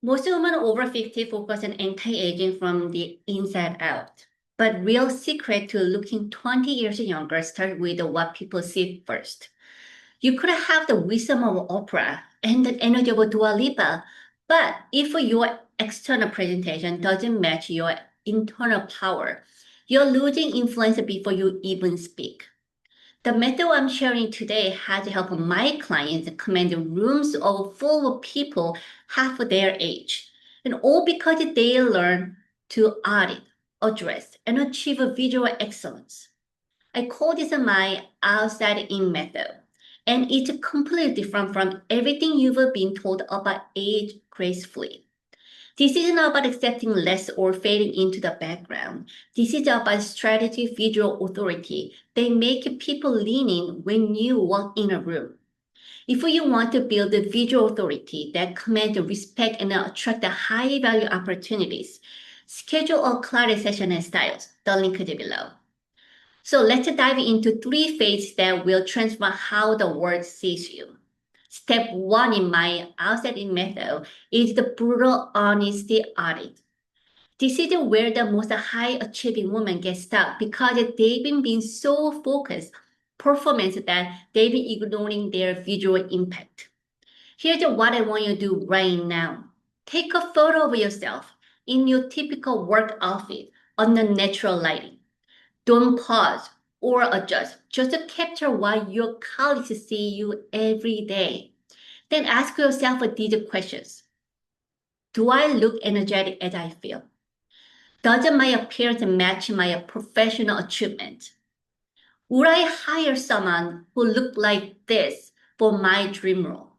Most women over 50 focus on anti-aging from the inside out. But real secret to looking 20 years younger starts with what people see first. You could have the wisdom of Oprah and the energy of Dua Lipa, but if your external presentation doesn't match your internal power, you're losing influence before you even speak. The method I'm sharing today has helped my clients command rooms full of people half their age, and all because they learn to audit, address, and achieve visual excellence. I call this my outside in method, and it's completely different from everything you've been told about age gracefully. This isn't about accepting less or fading into the background. This is about strategy, visual authority. They make people lean in when you walk in a room. If you want to build a visual authority that commands respect and attract the high value opportunities, schedule a clarity session and styles. The link is below. So let's dive into 3 phases that will transform how the world sees you. Step 1 in my outside-in method is the brutal honesty audit. This is where the most high-achieving women get stuck because they've been being so focused performance that they've been ignoring their visual impact. Here's what I want you to do right now. Take a photo of yourself in your typical work outfit under natural lighting. Don't pause or adjust. Just capture what your colleagues see you every day. Then ask yourself these questions. Do I look energetic as I feel? Does my appearance match my professional achievement? Would I hire someone who looked like this for my dream role?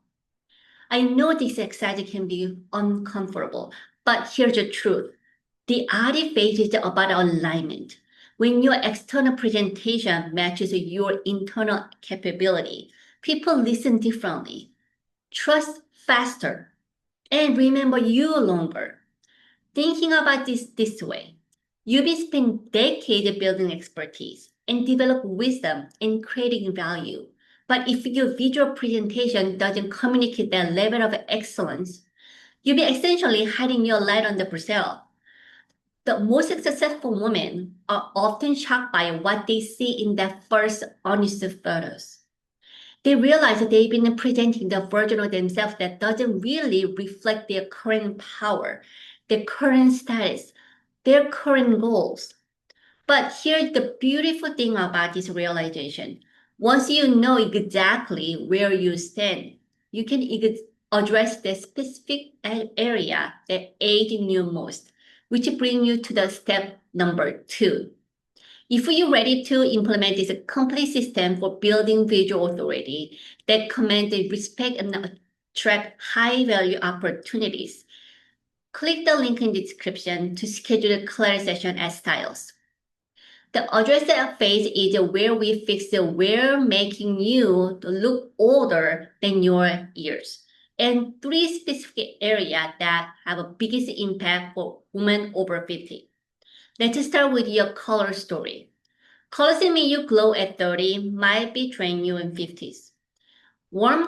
I know this exercise can be uncomfortable, but here's the truth. The audit phase is about alignment. When your external presentation matches your internal capability, people listen differently, trust faster, and remember you longer. Thinking about this way, you've spent decades building expertise and develop wisdom and creating value. But if your visual presentation doesn't communicate that level of excellence, you'll be essentially hiding your light on the Brazil. The most successful women are often shocked by what they see in their first honest photos. They realize that they've been presenting the version of themselves that doesn't really reflect their current power, their current status, their current goals. But here's the beautiful thing about this realization. Once you know exactly where you stand, you can address the specific area that aging you most, which brings you to the step number 2. If you're ready to implement this complete system for building visual authority that commands respect and attract high-value opportunities, click the link in the description to schedule a clarity session at Styles. The address phase is where we fix the we're making you look older than your years, and 3 specific areas that have a biggest impact for women over 50. Let's start with your color story. Colors that make you glow at 30 might betray you in 50s. Warm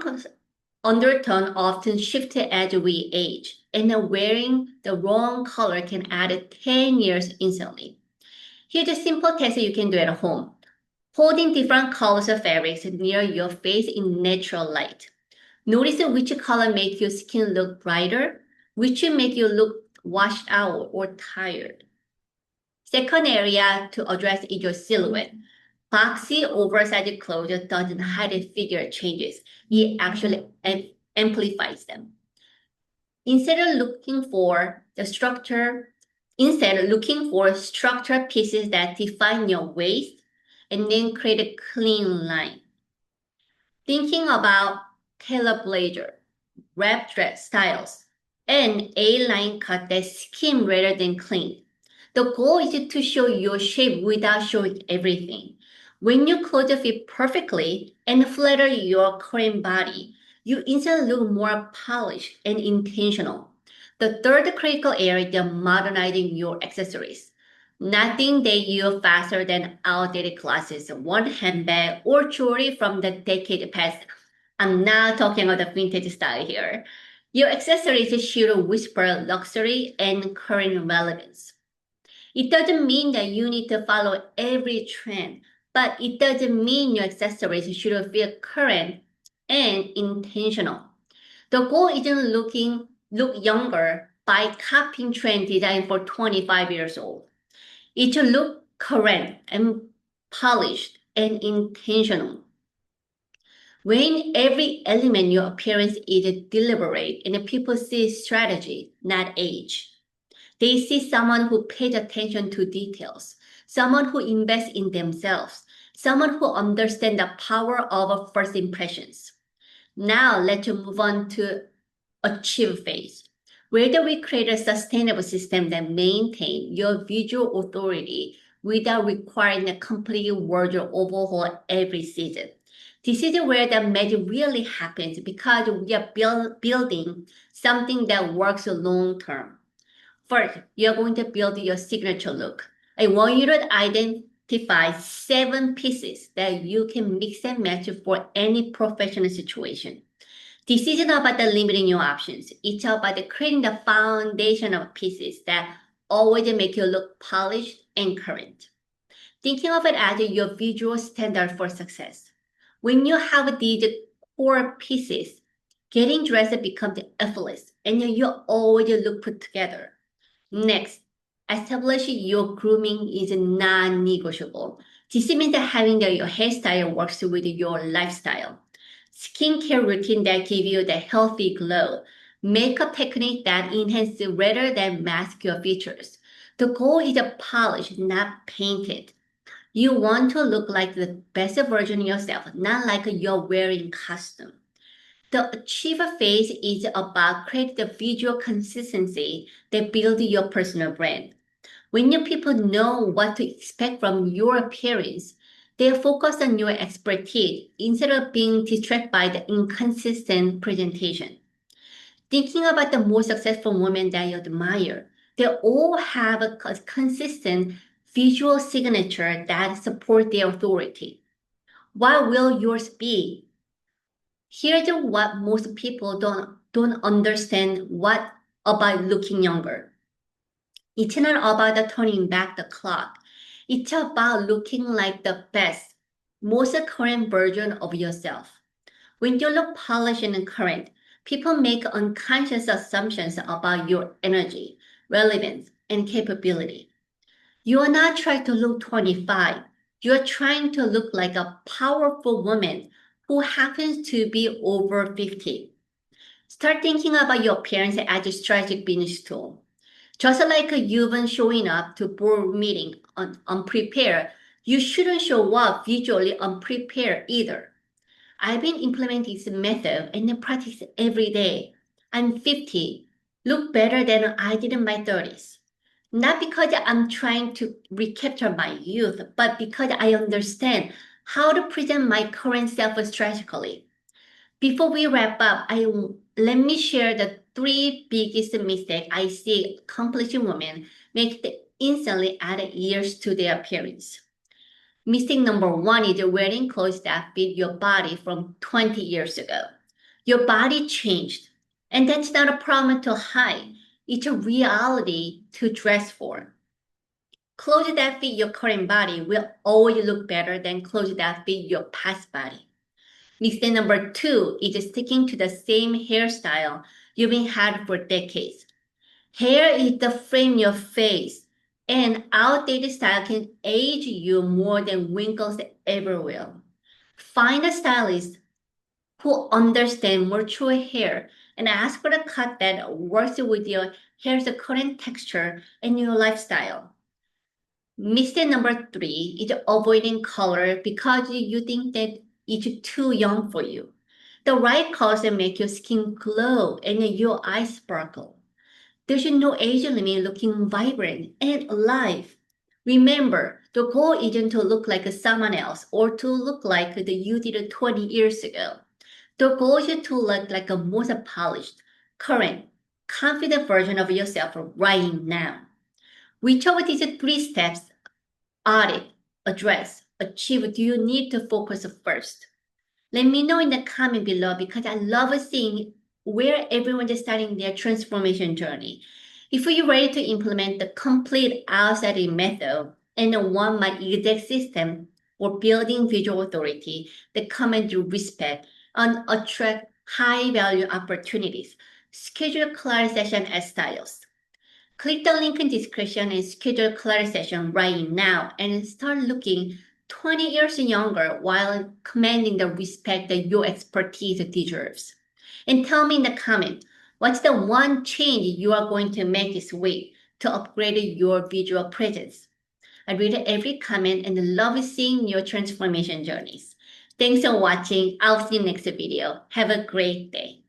undertone often shift as we age, and wearing the wrong color can add 10 years instantly. Here's a simple test you can do at home. Holding different colors of fabrics near your face in natural light. Notice which color makes your skin look brighter, which make you look washed out or tired. Second area to address is your silhouette. Boxy, oversized clothes doesn't hide figure changes. It actually amplifies them. Instead, looking for structured pieces that define your waist and then create a clean line. Thinking about tailor blazer, wrap dress styles, and A-line cut that skim rather than clean. The goal is to show your shape without showing everything. When your clothes fit perfectly and flatter your current body, you instantly look more polished and intentional. The third critical area is modernizing your accessories. Nothing that you faster than outdated glasses, one handbag, or jewelry from the decade past. I'm not talking about the vintage style here. Your accessories should whisper luxury and current relevance. It doesn't mean that you need to follow every trend, but it doesn't mean your accessories should feel current and intentional. The goal isn't look younger by copying trend design for 25 years old. It should look current and polished and intentional. When every element in your appearance is deliberate and people see strategy, not age. They see someone who pays attention to details, someone who invests in themselves, someone who understands the power of first impressions. Now let's move on to achieve phase. Whether we create a sustainable system that maintains your visual authority without requiring a complete wardrobe overhaul every season. This is where the magic really happens because we are building something that works long term. First, you're going to build your signature look. I want you to identify 7 pieces that you can mix and match for any professional situation. This isn't about the limiting your options. It's about the creating the foundation of pieces that always make you look polished and current. Thinking of it as your visual standard for success. When you have these core pieces, getting dressed becomes effortless and you always look put together. Next, establish your grooming is non-negotiable. This means that having your hairstyle works with your lifestyle. Skincare routine that give you the healthy glow. Makeup technique that enhance rather than mask your features. The goal is a polish, not painted. You want to look like the best version of yourself, not like you're wearing costume. The achiever phase is about creating the visual consistency that builds your personal brand. When your people know what to expect from your appearance, they focus on your expertise instead of being distracted by the inconsistent presentation. Thinking about the most successful women that you admire, they all have a consistent visual signature that support their authority. What will yours be? Here's what most people don't understand what about looking younger. It's not about the turning back the clock. It's about looking like the best, most current version of yourself. When you look polished and current, people make unconscious assumptions about your energy, relevance, and capability. You are not trying to look 25. You are trying to look like a powerful woman who happens to be over 50. Start thinking about your appearance as a strategic business tool. Just like you've been showing up to board meeting unprepared, you shouldn't show up visually unprepared either. I've been implementing this method and I practice every day. I'm 50, look better than I did in my 30s. Not because I'm trying to recapture my youth, but because I understand how to present my current self strategically. Before we wrap up, let me share the 3 biggest mistakes I see accomplished women make that instantly add years to their appearance. Mistake number 1 is wearing clothes that fit your body from 20 years ago. Your body changed, and that's not a problem to hide. It's a reality to dress for. Clothes that fit your current body will always look better than clothes that fit your past body. Mistake number 2 is sticking to the same hairstyle you've been had for decades. Hair is the frame of your face, and outdated style can age you more than wrinkles ever will. Find a stylist who understands mature hair and ask for a cut that works with your hair's current texture and your lifestyle. Mistake number 3 is avoiding color because you think that it's too young for you. The right colors that make your skin glow and your eyes sparkle. There's no age limit looking vibrant and alive. Remember, the goal isn't to look like someone else or to look like the you did 20 years ago. The goal is to look like a most polished, current, confident version of yourself right now. Which of these 3 steps, audit, address, achieve, do you need to focus first? Let me know in the comment below because I love seeing where everyone is starting their transformation journey. If you're ready to implement the complete outside method and the one my exact system for building visual authority that command your respect and attract high value opportunities, schedule a class session at Styles. Click the link in description and schedule a class session right now and start looking 20 years younger while commanding the respect that your expertise deserves. And tell me in the comment, what's the one change you are going to make this week to upgrade your visual presence? I read every comment and love seeing your transformation journeys. Thanks for watching. I'll see you next video. Have a great day.